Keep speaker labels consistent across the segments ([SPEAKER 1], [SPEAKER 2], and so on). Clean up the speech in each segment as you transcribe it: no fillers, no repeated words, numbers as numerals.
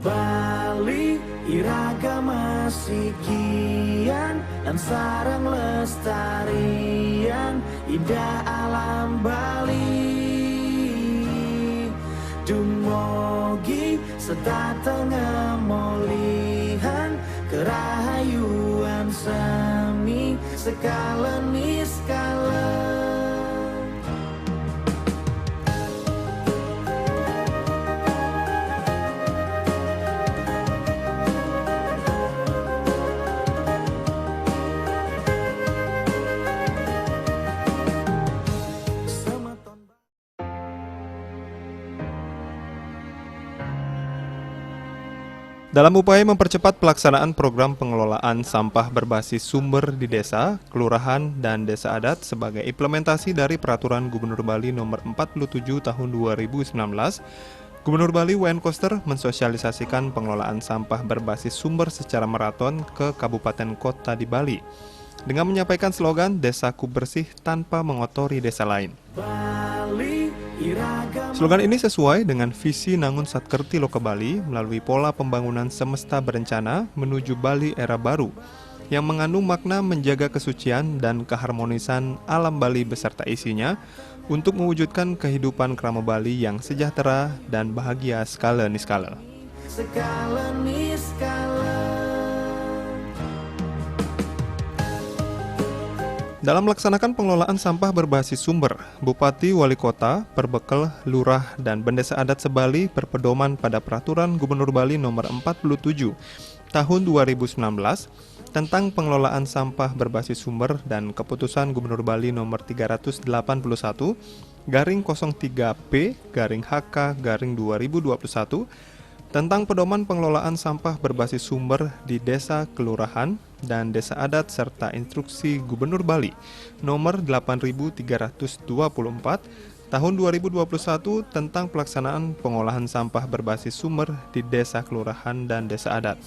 [SPEAKER 1] Bali iragama sikian dan sarang lestarian indah alam Bali. Dumogi sedatengah molihan kerahayuan semi skala niskala.
[SPEAKER 2] Dalam upaya mempercepat pelaksanaan program pengelolaan sampah berbasis sumber di desa, kelurahan, dan desa adat sebagai implementasi dari Peraturan Gubernur Bali Nomor 47 Tahun 2019, Gubernur Bali W.N. Koster mensosialisasikan pengelolaan sampah berbasis sumber secara maraton ke kabupaten kota di Bali dengan menyampaikan slogan Desaku Bersih Tanpa Mengotori Desa Lain. Slogan ini sesuai dengan visi Nangun Satkerti Loka Bali melalui pola pembangunan semesta berencana menuju Bali era baru yang mengandung makna menjaga kesucian dan keharmonisan alam Bali beserta isinya untuk mewujudkan kehidupan kerama Bali yang sejahtera dan bahagia skala niskala. Dalam melaksanakan pengelolaan sampah berbasis sumber, Bupati, Wali Kota, Perbekel, Lurah, dan Bendesa Adat Sebali berpedoman pada Peraturan Gubernur Bali Nomor 47 Tahun 2019 tentang pengelolaan sampah berbasis sumber dan Keputusan Gubernur Bali Nomor 381 garing 03P garing HK garing 2021 tentang pedoman pengelolaan sampah berbasis sumber di desa, kelurahan, dan desa adat serta instruksi Gubernur Bali nomor 8324 tahun 2021 tentang pelaksanaan pengolahan sampah berbasis sumber di desa, kelurahan, dan desa adat.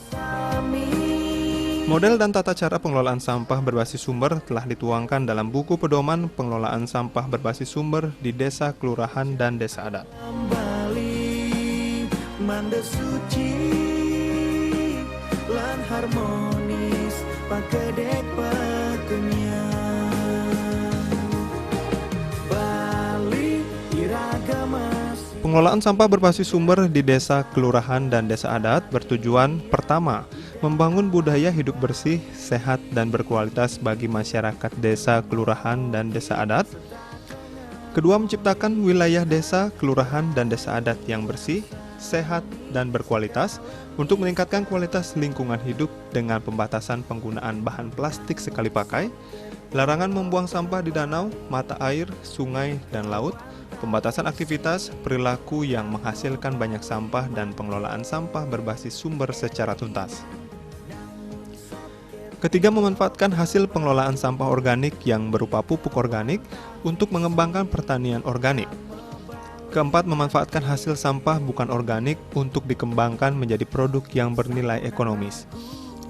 [SPEAKER 2] Model dan tata cara pengelolaan sampah berbasis sumber telah dituangkan dalam buku pedoman pengelolaan sampah berbasis sumber di desa, kelurahan, dan desa adat.
[SPEAKER 1] Manda suci lan harmonis pagedek pakenyang Bali iragama.
[SPEAKER 2] Pengelolaan sampah berbasis sumber di desa, kelurahan, dan desa adat bertujuan pertama, membangun budaya hidup bersih, sehat, dan berkualitas bagi masyarakat desa, kelurahan, dan desa adat. Kedua, menciptakan wilayah desa, kelurahan, dan desa adat yang bersih, sehat, dan berkualitas untuk meningkatkan kualitas lingkungan hidup dengan pembatasan penggunaan bahan plastik sekali pakai, larangan membuang sampah di danau, mata air, sungai, dan laut, pembatasan aktivitas, perilaku yang menghasilkan banyak sampah, dan pengelolaan sampah berbasis sumber secara tuntas. Ketiga, memanfaatkan hasil pengelolaan sampah organik yang berupa pupuk organik untuk mengembangkan pertanian organik. Keempat, memanfaatkan hasil sampah bukan organik untuk dikembangkan menjadi produk yang bernilai ekonomis.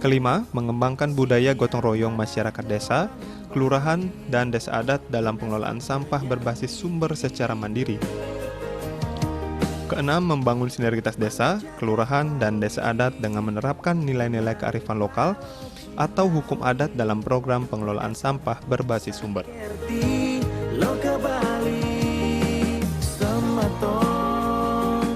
[SPEAKER 2] Kelima, mengembangkan budaya gotong royong masyarakat desa, kelurahan, dan desa adat dalam pengelolaan sampah berbasis sumber secara mandiri. Keenam, membangun sinergitas desa, kelurahan, dan desa adat dengan menerapkan nilai-nilai kearifan lokal atau hukum adat dalam program pengelolaan sampah berbasis sumber.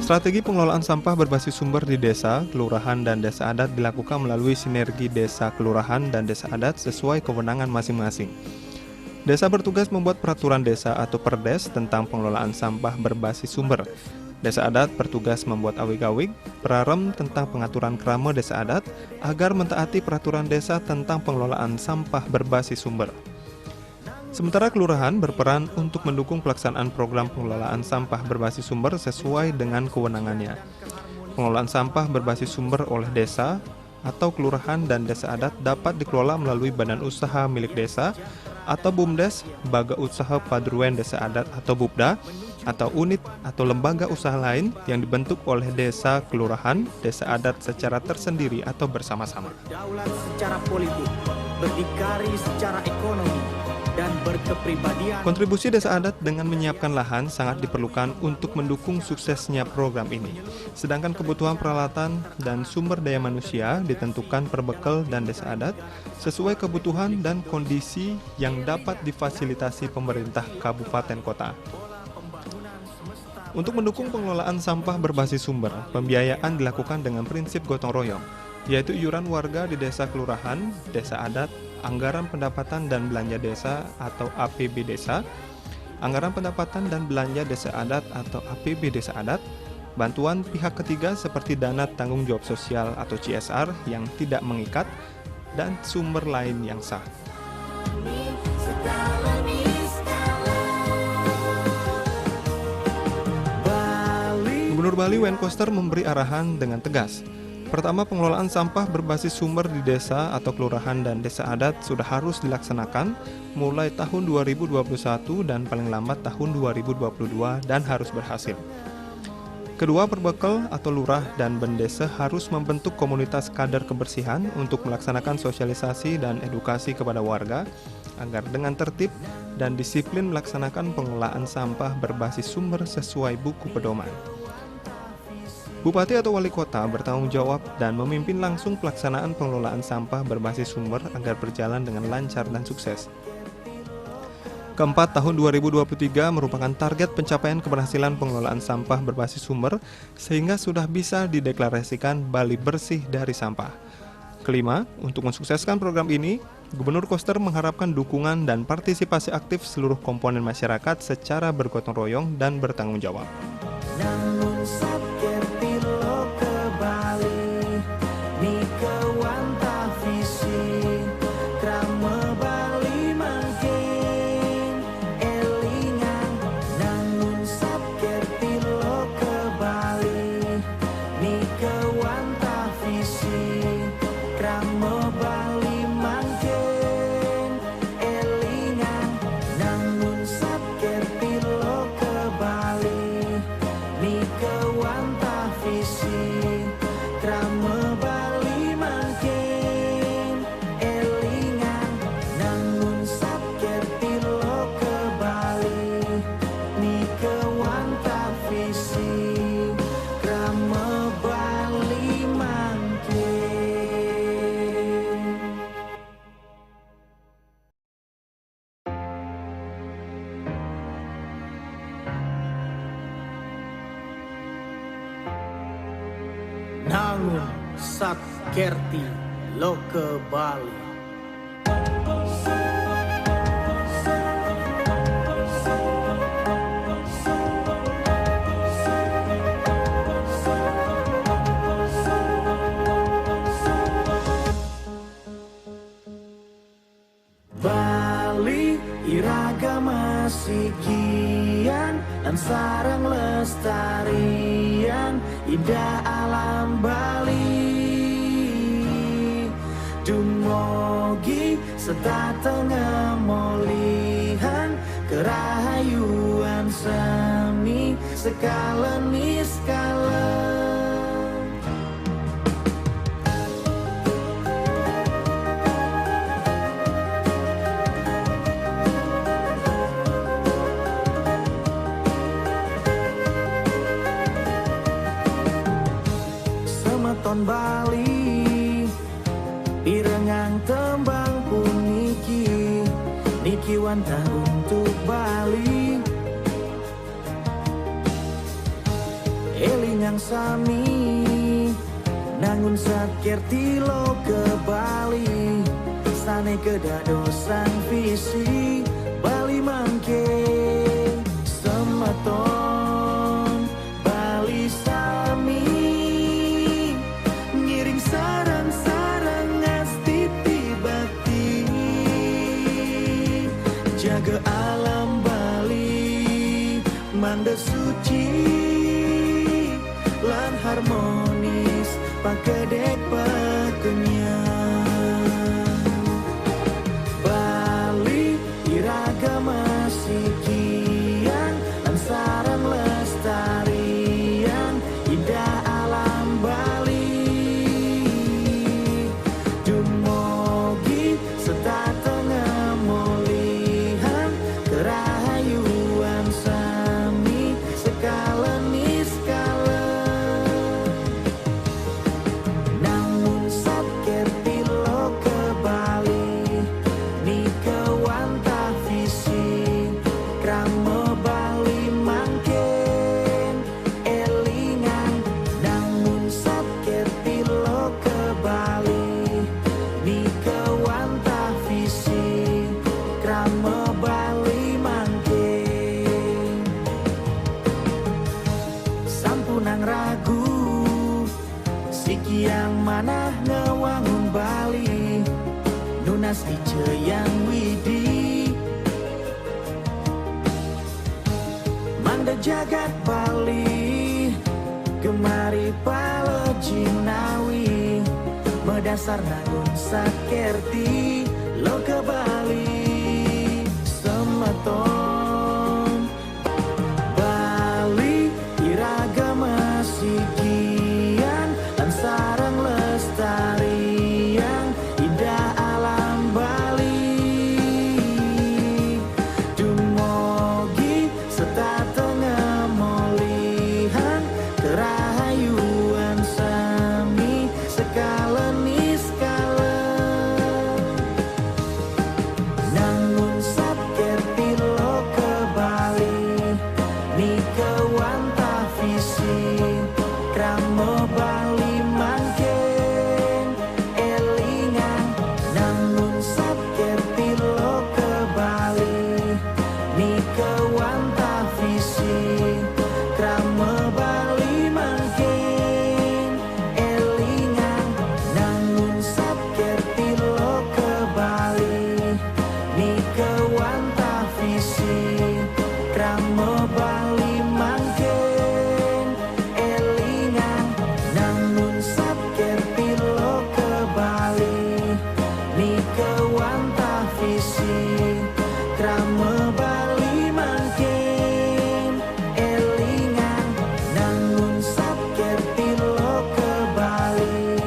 [SPEAKER 2] Strategi pengelolaan sampah berbasis sumber di desa, kelurahan, dan desa adat dilakukan melalui sinergi desa, kelurahan, dan desa adat sesuai kewenangan masing-masing. Desa bertugas membuat peraturan desa atau perdes tentang pengelolaan sampah berbasis sumber. Desa adat bertugas membuat awig-awig, prarem tentang pengaturan krama desa adat agar mentaati peraturan desa tentang pengelolaan sampah berbasis sumber. Sementara kelurahan berperan untuk mendukung pelaksanaan program pengelolaan sampah berbasis sumber sesuai dengan kewenangannya. Pengelolaan sampah berbasis sumber oleh desa atau kelurahan dan desa adat dapat dikelola melalui badan usaha milik desa atau BUMDes, Baga Usaha Padruan Desa Adat atau BUPDA, atau unit atau lembaga usaha lain yang dibentuk oleh desa, kelurahan, desa adat secara tersendiri atau bersama-sama.
[SPEAKER 1] Daulat secara politik, berdikari secara ekonomi, dan berkepribadian.
[SPEAKER 2] Kontribusi desa adat dengan menyiapkan lahan sangat diperlukan untuk mendukung suksesnya program ini. Sedangkan kebutuhan peralatan dan sumber daya manusia ditentukan per bekel dan desa adat sesuai kebutuhan dan kondisi yang dapat difasilitasi pemerintah kabupaten kota. Untuk mendukung pengelolaan sampah berbasis sumber, pembiayaan dilakukan dengan prinsip gotong royong, yaitu iuran warga di desa kelurahan, desa adat, anggaran pendapatan dan belanja desa atau APB desa, anggaran pendapatan dan belanja desa adat atau APB desa adat, bantuan pihak ketiga seperti dana tanggung jawab sosial atau CSR yang tidak mengikat, dan sumber lain yang sah. Gubernur Bali Wayne Koster memberi arahan dengan tegas. Pertama, pengelolaan sampah berbasis sumber di desa atau kelurahan dan desa adat sudah harus dilaksanakan mulai tahun 2021 dan paling lambat tahun 2022 dan harus berhasil. Kedua, perbekel atau lurah dan bendesa harus membentuk komunitas kader kebersihan untuk melaksanakan sosialisasi dan edukasi kepada warga agar dengan tertib dan disiplin melaksanakan pengelolaan sampah berbasis sumber sesuai buku pedoman. Bupati atau wali kota bertanggung jawab dan memimpin langsung pelaksanaan pengelolaan sampah berbasis sumber agar berjalan dengan lancar dan sukses. Keempat, tahun 2023 merupakan target pencapaian keberhasilan pengelolaan sampah berbasis sumber sehingga sudah bisa dideklarasikan Bali bersih dari sampah. Kelima, untuk mensukseskan program ini, Gubernur Koster mengharapkan dukungan dan partisipasi aktif seluruh komponen masyarakat secara bergotong royong dan bertanggung jawab.
[SPEAKER 1] Namun saker tilo ke Bali, ni kewanta visi, krama Bali mangkin elingan. Namun saker tilo ke Bali, ni kewanta visi, krama Bali mangkin elingan. Namun saker tilo ke Bali, ni kewanta visi, krama Bali mangkin elingan. Namun saker tilo ke Bali, ni kewanta visi, krama Bali mangkin. Nangun Satkerti Loke Bali. Bali iragama sikian dan sarang lestarian indah alam Bali. Dumugi setatengah molihan kerahayuan seni skala niskala. Semeton Bali irengang tembang puniki, niki wanta untuk Bali. Elingang sami nangun saker tilo ke Bali, sane kedadosan visi Bali mangke. Semeton Bali sami ngiring sarang-sarang ngasti tibati, jaga alam Bali manda suci lan harmonis pagedek pakenyang. Bali iragama sikian lan sarang lestarian indah alam Bali. Dumugi setatengah molihan Mas Ice yang Widi Manda jagat Bali Gemari palo jinawi Medasar nangun sakerti Lo ke Bali Semeton Bali iragama sikian Dan sarang lestarian Indah alam Bali Dumogi serta tengah molihan Kerahayuan sami Sekalen iskala Nangun sabker tilo ke Bali Ni kewanta visi Kramo Bali mangken Elingan Nangun sabker tilo ke Bali Ni kewanta visi Kramo Bali mangken Elingan Nangun sabker tilo ke Bali Ni kewanta visi Kramo Bali mangken Elingan Nangun sabker tilo ke Bali Ni kewanta visi Kramo Bali mangken Elingan Nangun sabker tilo ke Bali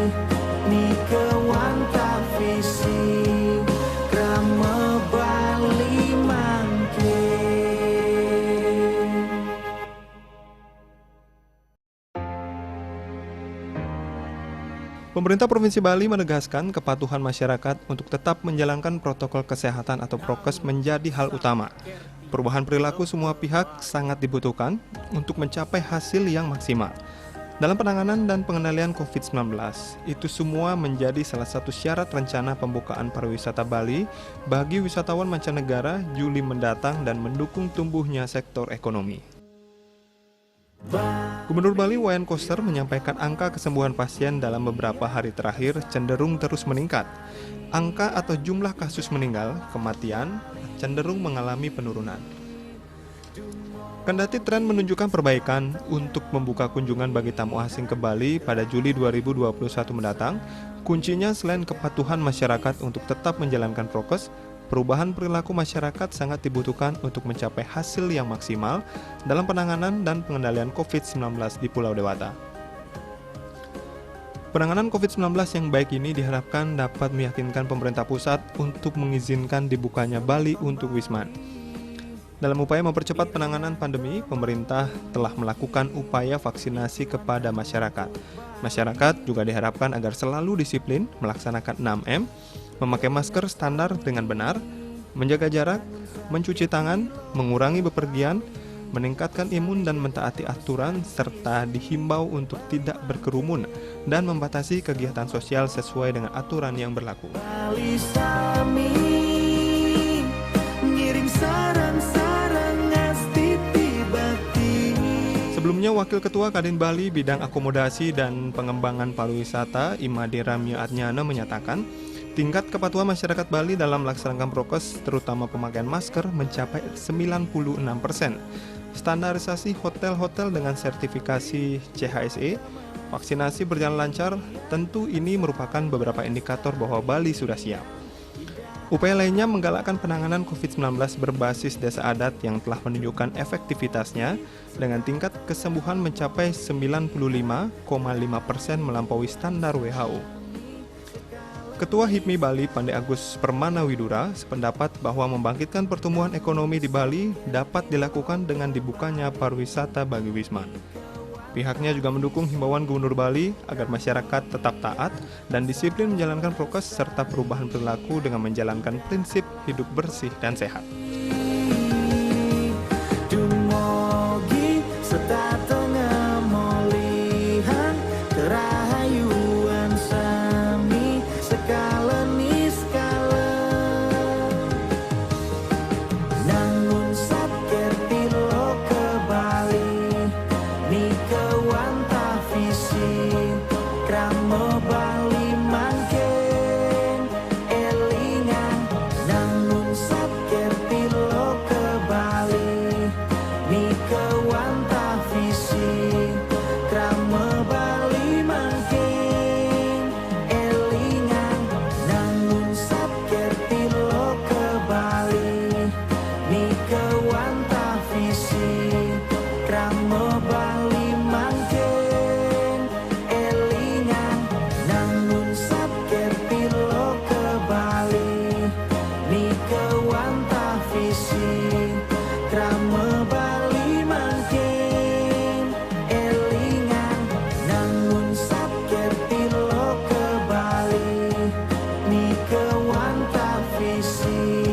[SPEAKER 1] Ni kewanta visi Kramo Bali mangken
[SPEAKER 2] Pemerintah Provinsi Bali menegaskan kepatuhan masyarakat untuk tetap menjalankan protokol kesehatan atau prokes menjadi hal utama. Perubahan perilaku semua pihak sangat dibutuhkan untuk mencapai hasil yang maksimal. Dalam penanganan dan pengendalian COVID-19, itu semua menjadi salah satu syarat rencana pembukaan pariwisata Bali bagi wisatawan mancanegara Juli mendatang dan mendukung tumbuhnya sektor ekonomi. Gubernur Bali Wayan Koster menyampaikan angka kesembuhan pasien dalam beberapa hari terakhir cenderung terus meningkat. Angka atau jumlah kasus meninggal, kematian, cenderung mengalami penurunan. Kendati tren menunjukkan perbaikan untuk membuka kunjungan bagi tamu asing ke Bali pada Juli 2021 mendatang, kuncinya selain kepatuhan masyarakat untuk tetap menjalankan prokes, perubahan perilaku masyarakat sangat dibutuhkan untuk mencapai hasil yang maksimal dalam penanganan dan pengendalian COVID-19 di Pulau Dewata. Penanganan COVID-19 yang baik ini diharapkan dapat meyakinkan pemerintah pusat untuk mengizinkan dibukanya Bali untuk wisman. Dalam upaya mempercepat penanganan pandemi, pemerintah telah melakukan upaya vaksinasi kepada masyarakat. Masyarakat juga diharapkan agar selalu disiplin melaksanakan 6M, memakai masker standar dengan benar, menjaga jarak, mencuci tangan, mengurangi bepergian, meningkatkan imun dan mentaati aturan, serta dihimbau untuk tidak berkerumun dan membatasi kegiatan sosial sesuai dengan aturan yang berlaku.
[SPEAKER 1] Bali sami ngirim sarang-sarang ngastiti bakti.
[SPEAKER 2] Sebelumnya, Wakil Ketua Kadin Bali Bidang Akomodasi dan Pengembangan Pariwisata Imade Ramya Adnyana menyatakan, tingkat kepatuhan masyarakat Bali dalam melaksanakan prokes, terutama pemakaian masker, mencapai 96%. Standarisasi hotel-hotel dengan sertifikasi CHSE, vaksinasi berjalan lancar, tentu ini merupakan beberapa indikator bahwa Bali sudah siap. Upaya lainnya menggalakkan penanganan COVID-19 berbasis desa adat yang telah menunjukkan efektivitasnya dengan tingkat kesembuhan mencapai 95,5% melampaui standar WHO. Ketua HIPMI Bali Pandai Agus Permana Widura sependapat bahwa membangkitkan pertumbuhan ekonomi di Bali dapat dilakukan dengan dibukanya pariwisata bagi wisman. Pihaknya juga mendukung himbauan Gubernur Bali agar masyarakat tetap taat dan disiplin menjalankan prokes serta perubahan perilaku dengan menjalankan prinsip hidup bersih dan sehat.
[SPEAKER 1] Dumogi serta tengah molihan kerahayuan sami sekalen iskala nangun sabker tilo ke Bali ni kewanta visi kramo Bali mangken elingan Rame Bali mangkin elingan nangun satker tilo ke Bali ni kewanta visi